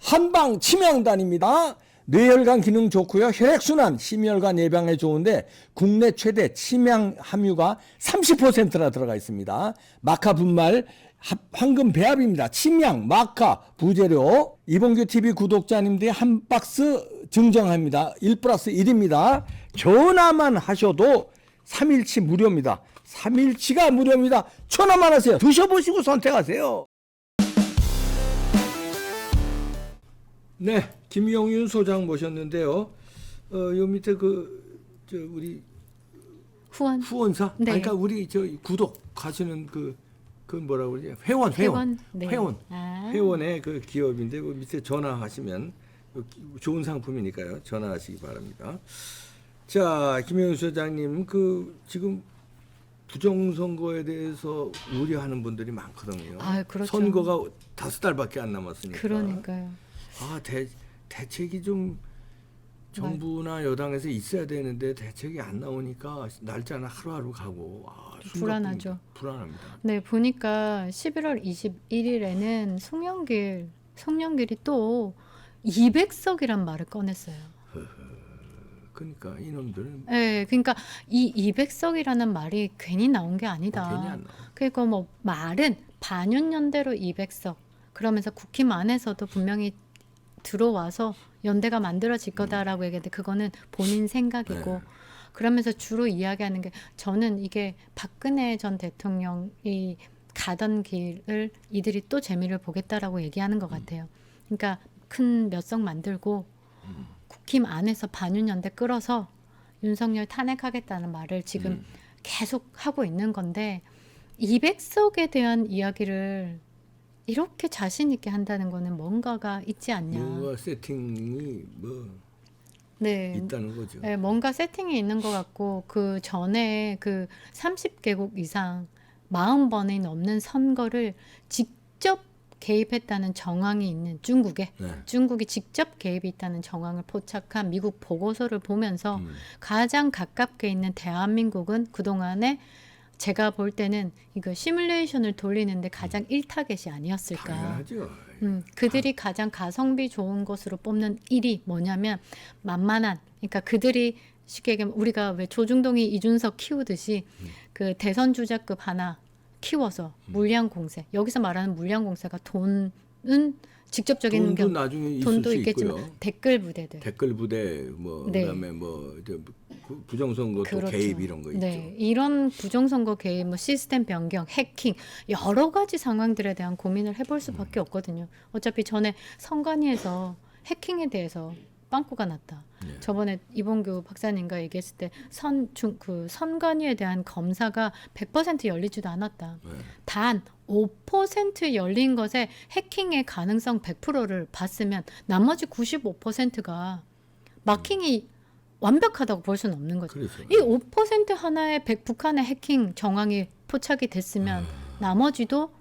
한방 치명단입니다. 뇌혈관 기능 좋고요. 혈액순환, 심혈관 예방에 좋은데 국내 최대 치명 함유가 30%나 들어가 있습니다. 마카 분말, 황금 배합입니다. 침양, 마카, 부재료. 이봉규 TV 구독자님들이 한 박스 증정합니다. 1+1입니다. 전화만 하셔도 3일치 무료입니다. 3일치가 무료입니다. 전화만 하세요. 드셔보시고 선택하세요. 네, 김용윤 소장 모셨는데요. 요 밑에 우리 후원사, 네. 그러니까 우리 구독하시는 그 뭐라고 그러지? 회원. 네. 회원의 그 기업인데 그 밑에 전화하시면 좋은 상품이니까요. 전화하시기 바랍니다. 자, 김용윤 소장님, 지금 부정선거에 대해서 우려하는 분들이 많거든요. 그렇죠. 선거가 5달밖에 안 남았으니까. 그러니까요. 대책이 좀 정부나 여당에서 있어야 되는데 대책이 안 나오니까 날짜는 하루하루 가고 불안하죠. 불안합니다. 네, 보니까 11월 21일에는 송영길이 또 200석이란 말을 꺼냈어요. 그러니까 이놈들은 네, 그러니까 이 200석이라는 말이 괜히 나온 게 아니다. 괜히 안 나와. 그러니까 뭐 말은 반윤연대로 200석 그러면서 국힘 안에서도 분명히 들어와서 연대가 만들어질 거다라고 얘기했는데 그거는 본인 생각이고 네. 그러면서 주로 이야기하는 게 저는 이게 박근혜 전 대통령이 가던 길을 이들이 또 재미를 보겠다라고 얘기하는 것 같아요. 그러니까 큰 몇 석 만들고 국힘 안에서 반윤연대 끌어서 윤석열 탄핵하겠다는 말을 지금 계속 하고 있는 건데 200석에 대한 이야기를 이렇게 자신 있게 한다는 거는 뭔가가 있지 않냐. 뭔가 세팅이 네. 있다는 거죠. 네, 뭔가 세팅이 있는 것 같고 그 전에 그 30개국 이상 40번이 넘는 선거를 직접 개입했다는 정황이 있는 중국에 중국이 직접 개입이 있다는 정황을 포착한 미국 보고서를 보면서 가장 가깝게 있는 대한민국은 그동안에 제가 볼 때는 이거 시뮬레이션을 돌리는데 가장 일타겟이 아니었을까. 당연하죠. 그들이 가장 가성비 좋은 것으로 뽑는 일이 뭐냐면 만만한, 그러니까 그들이 쉽게 얘기하면 우리가 왜 조중동이 이준석 키우듯이 그 대선 주자급 하나 키워서 물량 공세, 여기서 말하는 물량 공세가 돈은 직접적인 돈도 나중에 있을 돈도 수 있겠지만 있고요. 댓글 부대들, 댓글 부대 네. 그다음에 부정선거 또 그렇죠. 개입 이런 거 있죠. 네, 이런 부정선거 개입, 시스템 변경, 해킹 여러 가지 상황들에 대한 고민을 해볼 수밖에 없거든요. 어차피 전에 선관위에서 해킹에 대해서 빵꾸가 났다. 네. 저번에 이봉규 박사님과 얘기했을 때 선관위에 대한 검사가 100% 열리지도 않았다. 네. 단 5% 열린 것에 해킹의 가능성 100%를 봤으면 나머지 95%가 마킹이 완벽하다고 볼 수는 없는 거죠. 그렇죠. 이 5% 하나의 북한의 해킹 정황이 포착이 됐으면 나머지도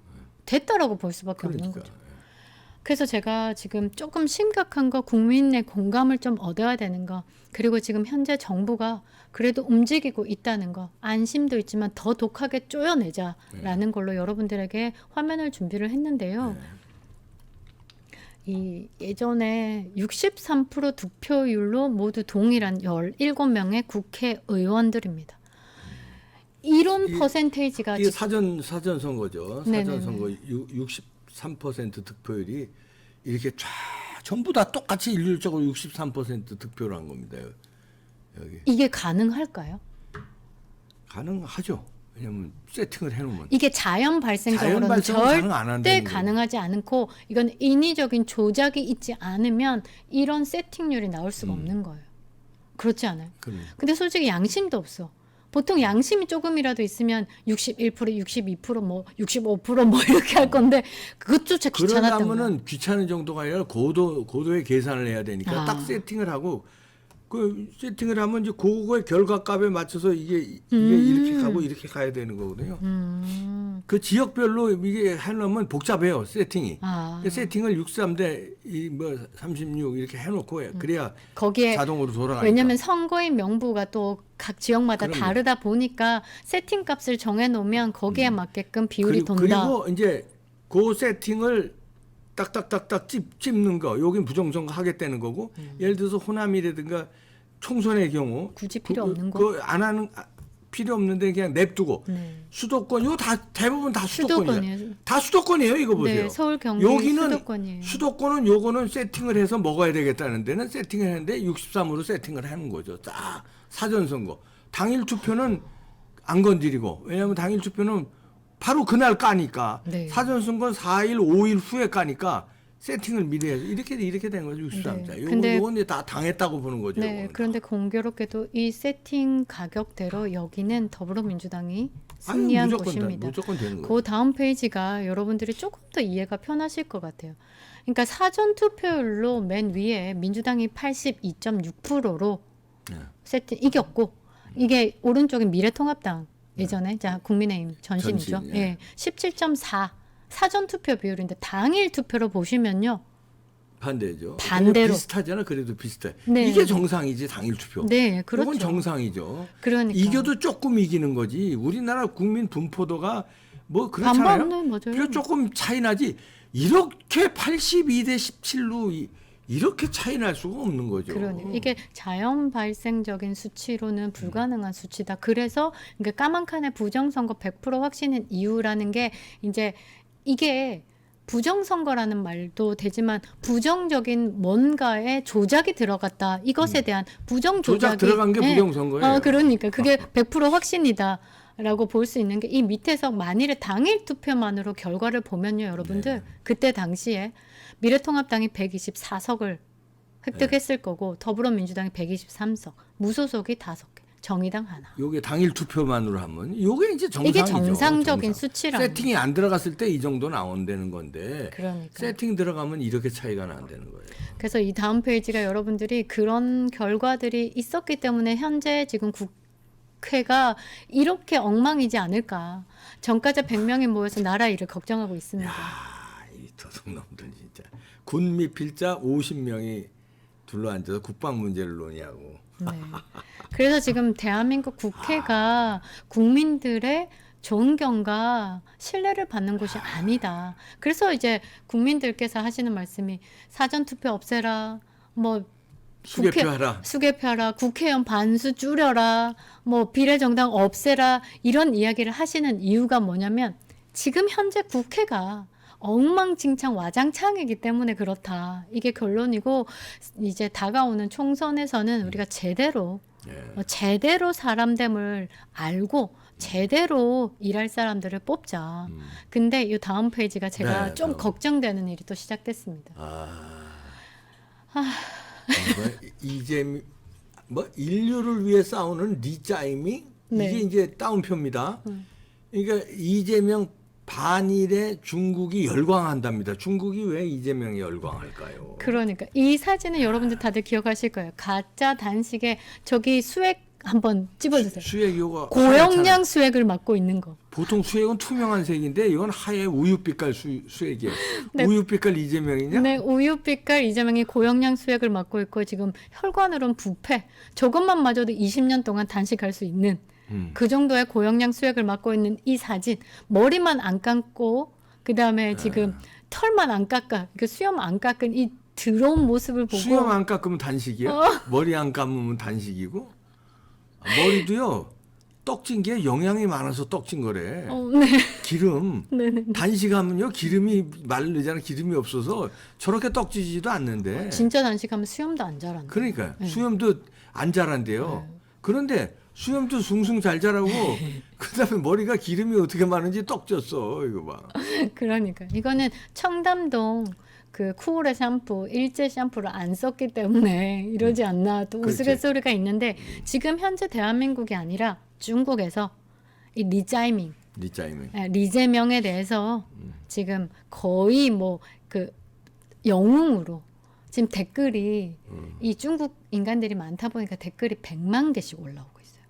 됐다라고 볼 수밖에 없는 그러니까. 거죠. 그래서 제가 지금 조금 심각한 거 국민의 공감을 좀 얻어야 되는 거 그리고 지금 현재 정부가 그래도 움직이고 있다는 거 안심도 있지만 더 독하게 쪼여내자라는 걸로 여러분들에게 화면을 준비를 했는데요. 이 예전에 63% 득표율로 모두 동일한 17명의 국회의원들입니다. 이런 퍼센테이지가 이게 사전 선거죠. 네네네. 사전 선거 63% 득표율이 이렇게 전부 다 똑같이 일률적으로 63% 득표를 한 겁니다. 여기 이게 가능할까요? 가능하죠. 왜냐면 세팅을 해놓으면 이게 자연 발생적으로는 발생은 안 절대 한다는 가능하지 않고 이건 인위적인 조작이 있지 않으면 이런 세팅률이 나올 수가 없는 거예요. 그렇지 않아요? 근데 솔직히 양심도 없어. 보통 양심이 조금이라도 있으면 61%, 62%, 65% 이렇게 할 건데 그것조차 귀찮았던 거예요. 그러려면은 귀찮은 정도가 아니라 고도의 계산을 해야 되니까 딱 세팅을 하고 세팅을 하면 이제 그거의 결과값에 맞춰서 이게 이렇게 가고 이렇게 가야 되는 거거든요. 그 지역별로 이게 하려면 복잡해요, 세팅이. 세팅을 63대 36 이렇게 해놓고 그래야 거기에 자동으로 돌아가니까. 왜냐하면 선거인 명부가 또 각 지역마다 그럼요. 다르다 보니까 세팅 값을 정해놓으면 거기에 맞게끔 비율이 돈다. 그리고 이제 그 세팅을 딱딱딱딱 찝는 거, 여긴 부정선거 하겠다는 거고, 예를 들어서 호남이라든가 총선의 경우 굳이 필요 없는 거. 안 하는 필요 없는데 그냥 냅두고 네. 수도권 이거 다 대부분 다 수도권이에요. 수도권이에요. 다 수도권이에요. 이거 보세요. 네, 서울 경기 여기는 수도권이에요. 수도권은 요거는 세팅을 해서 먹어야 되겠다는 데는 세팅을 했는데 63으로 세팅을 하는 거죠. 딱 사전 선거. 당일 투표는 안 건드리고 왜냐하면 당일 투표는 바로 그날 까니까 네. 사전 선거는 4일, 5일 후에 까니까 세팅을 미리 해서 이렇게 된 거죠. 63자. 네. 요건 이제 다 당했다고 보는 거죠. 네, 요거는. 그런데 공교롭게도 이 세팅 가격대로 여기는 더불어민주당이 승리한 곳입니다. 무조건 되는 거예요. 그 다음 페이지가 여러분들이 조금 더 이해가 편하실 것 같아요. 그러니까 사전 투표율로 맨 위에 민주당이 82.6%로 네. 세팅 이겼고 이게 오른쪽에 미래통합당 예전에 자 국민의힘 전신이죠. 전신, 예. 예, 17.4 사전 투표 비율인데 당일 투표로 보시면요. 반대죠. 반대로. 비슷하잖아. 그래도 비슷해. 네. 이게 정상이지 당일 투표. 네, 그렇죠. 이건 정상이죠. 그러니까 이겨도 조금 이기는 거지. 우리나라 국민 분포도가 뭐 그렇잖아요. 반반, 네, 맞아요. 그래서 조금 차이 나지. 이렇게 82대 17로 이렇게 차이 날 수가 없는 거죠. 그러네요. 이게 자연 발생적인 수치로는 불가능한 수치다. 그래서 그러니까 까만 칸에 부정선거 100% 확신인 이유라는 게 이제 이게 부정선거라는 말도 되지만 부정적인 뭔가에 조작이 들어갔다. 이것에 대한 부정 조작이 조작 들어간 게 부정선거예요. 그러니까 그게 100% 확신이다. 라고 볼 수 있는 게 이 밑에서 만일에 당일 투표만으로 결과를 보면요, 여러분들 네. 그때 당시에 미래통합당이 124석을 획득했을 거고 더불어민주당이 123석, 무소속이 5개, 정의당 하나. 요게 당일 투표만으로 하면 요게 이제 정상이죠. 이게 정상적인 정상. 수치라는 세팅이 안 들어갔을 때 이 정도 나온다는 건데 그러니까. 세팅 들어가면 이렇게 차이가 난다는 거예요. 그래서 이 다음 페이지가 여러분들이 그런 결과들이 있었기 때문에 현재 지금 국회가 이렇게 엉망이지 않을까. 전과자 100명이 모여서 나라 일을 걱정하고 있습니다. 이 도둑놈들 진짜 군 미필자 50명이 둘러앉아서 국방 문제를 논의하고. 네. 그래서 지금 대한민국 국회가 국민들의 존경과 신뢰를 받는 곳이 아니다. 그래서 국민들께서 하시는 말씀이 사전투표 없애라, 뭐 수개표하라. 수개표하라, 국회의원 반수 줄여라, 뭐 비례정당 없애라 이런 이야기를 하시는 이유가 뭐냐면 지금 현재 국회가 엉망진창 와장창이기 때문에 그렇다. 이게 결론이고 이제 다가오는 총선에서는 우리가 제대로 사람됨을 알고 제대로 일할 사람들을 뽑자. 근데 이 다음 페이지가 제가 네, 좀 다음. 걱정되는 일이 또 시작됐습니다. 인류를 위해 싸우는 리짜이밍 네. 이게 이제 따옴표입니다. 그러니까 이재명 반일에 중국이 열광한답니다. 중국이 왜 이재명이 열광할까요? 그러니까 이 사진은 여러분들 다들 기억하실 거예요. 가짜 단식에 저기 수액 한번 찝어주세요. 수액이가 고영양 수액을 맡고 있는 거. 보통 수액은 투명한 색인데 이건 하얘 우유빛깔 수액이에요. 네. 우유빛깔 이재명이냐? 네, 우유빛깔 이재명이 고영양 수액을 맡고 있고 지금 혈관으로는 부패. 저것만 마저도 20년 동안 단식할 수 있는 그 정도의 고영양 수액을 맡고 있는 이 사진. 머리만 안 감고 그다음에 지금 털만 안 깎아. 그 수염 안 깎은 이 더러운 모습을 보고 수염 안 깎으면 단식이야? 머리 안 감으면 단식이고? 머리도요. 떡진 게 영양이 많아서 떡진 거래. 네. 기름. 네네. 단식하면요. 기름이 마르잖아. 기름이 없어서 저렇게 떡지지도 않는데. 진짜 단식하면 수염도 안 자란다. 그러니까 네. 수염도 안 자란대요. 그런데 수염도 숭숭 잘 자라고 그다음에 머리가 기름이 어떻게 많은지 떡졌어. 이거 봐. 그러니까 이거는 청담동 그 쿠오레 샴푸 일제 샴푸를 안 썼기 때문에 이러지 않나 또 그렇지. 우스갯소리가 있는데 지금 현재 대한민국이 아니라 중국에서 이 리짜이밍 리짜이밍. 리재명에 대해서 지금 거의 뭐 그 영웅으로 지금 댓글이 이 중국 인간들이 많다 보니까 댓글이 100만 개씩 올라오고 있어요.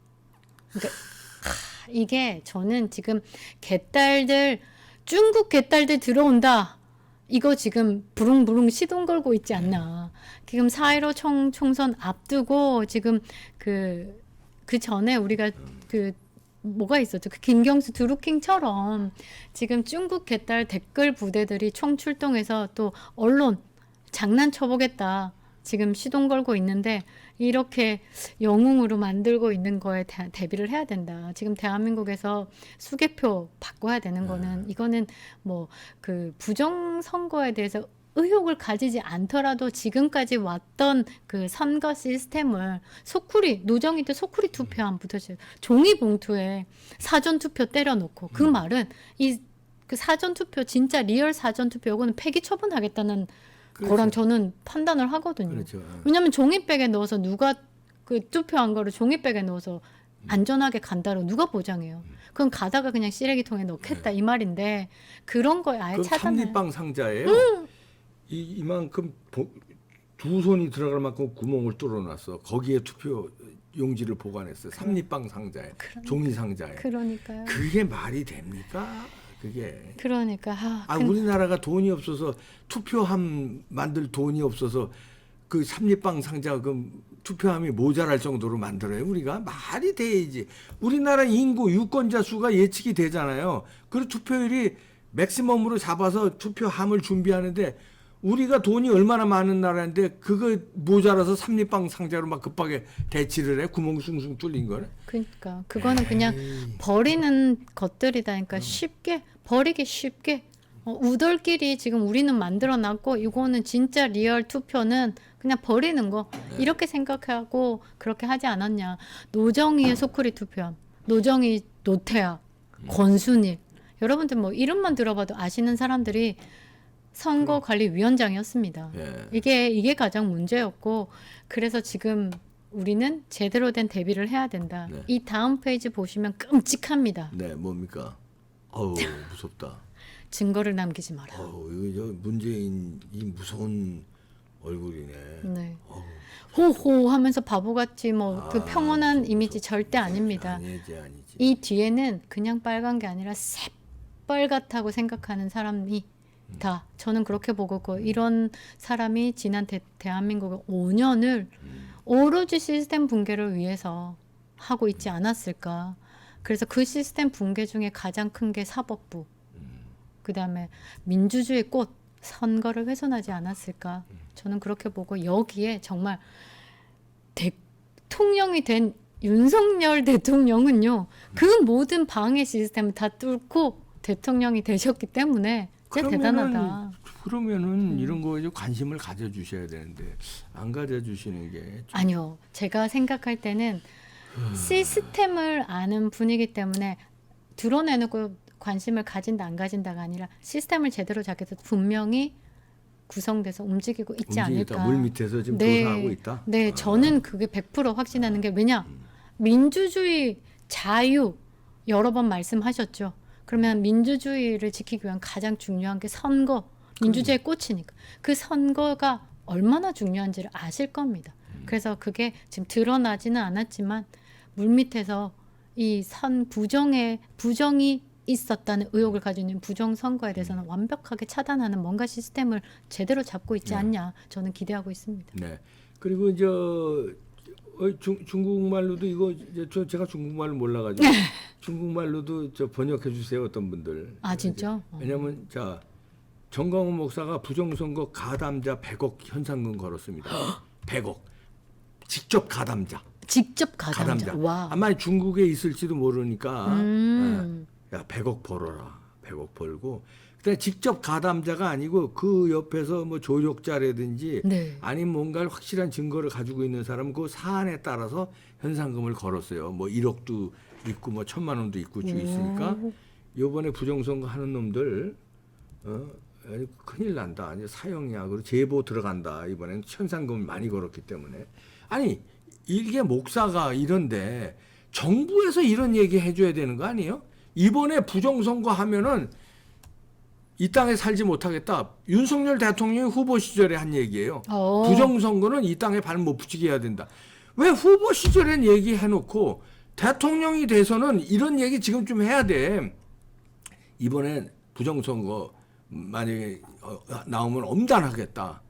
그러니까 이게 저는 지금 중국 개딸들 들어온다. 이거 지금 부릉부릉 시동 걸고 있지 않나. 지금 4.15 총선 앞두고 지금 그 전에 우리가 그 뭐가 있었죠? 그 김경수 드루킹처럼 지금 중국 개딸 댓글 부대들이 총출동해서 또 언론 장난쳐보겠다. 지금 시동 걸고 있는데 이렇게 영웅으로 만들고 있는 거에 대비를 해야 된다. 지금 대한민국에서 수개표 바꿔야 되는 거는 이거는 뭐 그 부정선거에 대해서 의혹을 가지지 않더라도 지금까지 왔던 그 선거 시스템을 소쿠리 노정이 때 소쿠리 투표함 붙여줘요. 종이 봉투에 사전 투표 때려놓고 그 말은 이 그 사전 투표 진짜 리얼 사전 투표 요거는 폐기 처분하겠다는 그렇죠. 거랑 저는 판단을 하거든요. 그렇죠. 왜냐하면 종이백에 넣어서 누가 그 투표한 거를 종이백에 넣어서 안전하게 간다고 누가 보장해요? 그건 가다가 그냥 쓰레기통에 넣겠다 이 말인데 그런 거에 아예 그 차단을. 삼립방 상자예요. 이만큼 두 손이 들어갈 만큼 구멍을 뚫어놨어. 거기에 투표 용지를 보관했어. 삼립방 상자에, 종이 상자에. 그러니까요. 그게 말이 됩니까? 그게. 그러니까 우리나라가 돈이 없어서 투표함 만들 돈이 없어서 그 삼립방 상자 그 투표함이 모자랄 정도로 만들어요. 우리가 말이 돼야지. 우리나라 인구 유권자 수가 예측이 되잖아요. 그리고 투표율이 맥시멈으로 잡아서 투표함을 준비하는데 우리가 돈이 얼마나 많은 나라인데 그거 모자라서 삼립방 상자로 막 급하게 대치를 해. 구멍 숭숭 뚫린 거네. 그러니까 그거는 그냥 버리는 것들이다. 그러니까 쉽게 버리기 쉽게 우덜끼리 지금 우리는 만들어놨고 이거는 진짜 리얼 투표는 그냥 버리는 거 이렇게 생각하고 그렇게 하지 않았냐. 노정희의 소쿠리 투표함, 노정희, 노태학, 권순일 여러분들 뭐 이름만 들어봐도 아시는 사람들이 선거관리위원장이었습니다. 예. 이게 가장 문제였고 그래서 지금 우리는 제대로 된 대비를 해야 된다. 네. 이 다음 페이지 보시면 끔찍합니다. 네, 뭡니까? 어우, 무섭다. 증거를 남기지 마라. 이거 저 문재인 이 무서운 얼굴이네. 네. 어우, 호호 하면서 바보같이 뭐 그 평온한 이미지 절대 아닙니다. 아니지. 이 뒤에는 그냥 빨간 게 아니라 새빨갛다고 생각하는 사람이 다 저는 그렇게 보고 있고 이런 사람이 지난 대한민국의 5년을 오로지 시스템 붕괴를 위해서 하고 있지 않았을까. 그래서 그 시스템 붕괴 중에 가장 큰 게 사법부. 그다음에 민주주의 꽃 선거를 훼손하지 않았을까. 저는 그렇게 보고 여기에 정말 대통령이 된 윤석열 대통령은요. 그 모든 방해 시스템을 다 뚫고 대통령이 되셨기 때문에 진짜 대단하다. 그러면은 이런 거에 좀 관심을 가져주셔야 되는데 안 가져주시는 게 좀. 아니요. 제가 생각할 때는 시스템을 아는 분이기 때문에 드러내놓고 관심을 가진다 안 가진다가 아니라 시스템을 제대로 잡겠다 분명히 구성돼서 움직이고 있지 않을까. 물 밑에서 지금 조사하고 있다. 네, 저는 그게 100% 확신하는 게 왜냐 민주주의 자유 여러 번 말씀하셨죠. 그러면 민주주의를 지키기 위한 가장 중요한 게 선거, 민주주의의 꽃이니까 그 선거가 얼마나 중요한지를 아실 겁니다. 그래서 그게 지금 드러나지는 않았지만 물밑에서 이 부정이 있었다는 의혹을 가지고 있는 부정선거에 대해서는 완벽하게 차단하는 뭔가 시스템을 제대로 잡고 있지 않냐 저는 기대하고 있습니다. 네. 그리고 중국말로도 이거 제가 중국말을 몰라가지고 중국말로도 번역해 주세요 어떤 분들. 아 진짜? 왜냐하면 정광훈 목사가 부정선거 가담자 100억 현상금 걸었습니다. 100억. 직접 가담자. 직접 가담자. 와. 아마 중국에 있을지도 모르니까 야 100억 벌어라. 100억 벌고 그다음에 직접 가담자가 아니고 그 옆에서 뭐 조력자라든지 네. 아니면 뭔가 확실한 증거를 가지고 있는 사람은 그 사안에 따라서 현상금을 걸었어요. 뭐 1억도 있고 뭐 1,000만 원도 있고 쭉 있으니까 이번에 부정선거 하는 놈들 큰일 난다. 이제 사형이야. 제보 들어간다. 이번엔 현상금을 많이 걸었기 때문에. 아니 이게 목사가 이런데 정부에서 이런 얘기 해줘야 되는 거 아니에요? 이번에 부정선거 하면은 이 땅에 살지 못하겠다. 윤석열 대통령이 후보 시절에 한 얘기예요. 부정선거는 이 땅에 발 못 붙이게 해야 된다. 왜 후보 시절엔 얘기해놓고 대통령이 돼서는 이런 얘기 지금쯤 해야 돼. 이번엔 부정선거 만약에 나오면 엄단하겠다.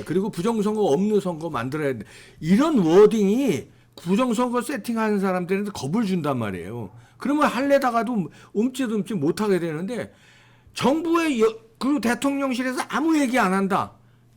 그리고 부정선거 없는 선거 만들어야 돼. 이런 워딩이 부정선거 세팅하는 사람들한테 겁을 준단 말이에요. 그러면 할래다가도 움찔움찔 못하게 되는데 정부의 그리고 대통령실에서 아무 얘기 안 한다.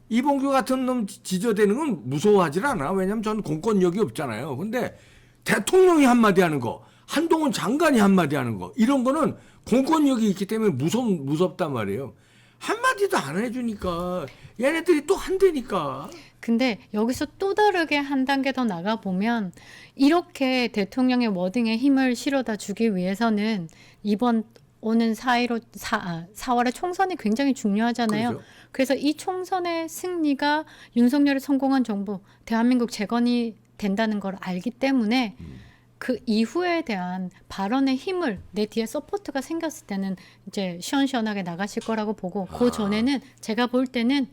이봉규 같은 놈 지저대는 건 무서워하질 않아. 왜냐면 저는 공권력이 없잖아요. 근데 대통령이 한마디 하는 거, 한동훈 장관이 한마디 하는 거, 이런 거는 공권력이 있기 때문에 무섭단 말이에요. 한마디도 안 해주니까 얘네들이 또 한대니까. 근데 여기서 또 다르게 한 단계 더 나가 보면 이렇게 대통령의 워딩에 힘을 실어다 주기 위해서는 이번 오는 4월에 총선이 굉장히 중요하잖아요. 그렇죠. 그래서 이 총선의 승리가 윤석열의 성공한 정부, 대한민국 재건이 된다는 걸 알기 때문에 그 이후에 대한 발언의 힘을 내 뒤에 서포트가 생겼을 때는 이제 시원시원하게 나가실 거라고 보고 그 전에는 제가 볼 때는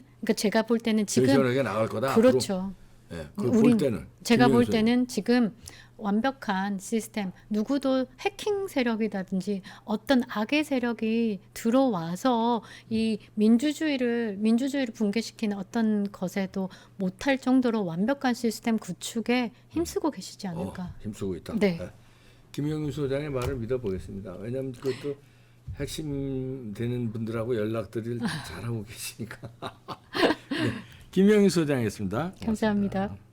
지금 시원하게 나갈 거다. 그렇죠. 예, 볼 때는 제가 볼 김영수 때는 지금 완벽한 시스템, 누구도 해킹 세력이라든지 어떤 악의 세력이 들어와서 이 민주주의를 붕괴시키는 어떤 것에도 못할 정도로 완벽한 시스템 구축에 힘쓰고 계시지 않을까. 힘쓰고 있다. 네. 예. 김영윤 소장의 말을 믿어보겠습니다. 왜냐하면 그것도 핵심 되는 분들하고 연락들을 잘하고 계시니까. 네. 김영윤 소장이었습니다. 감사합니다. 고맙습니다.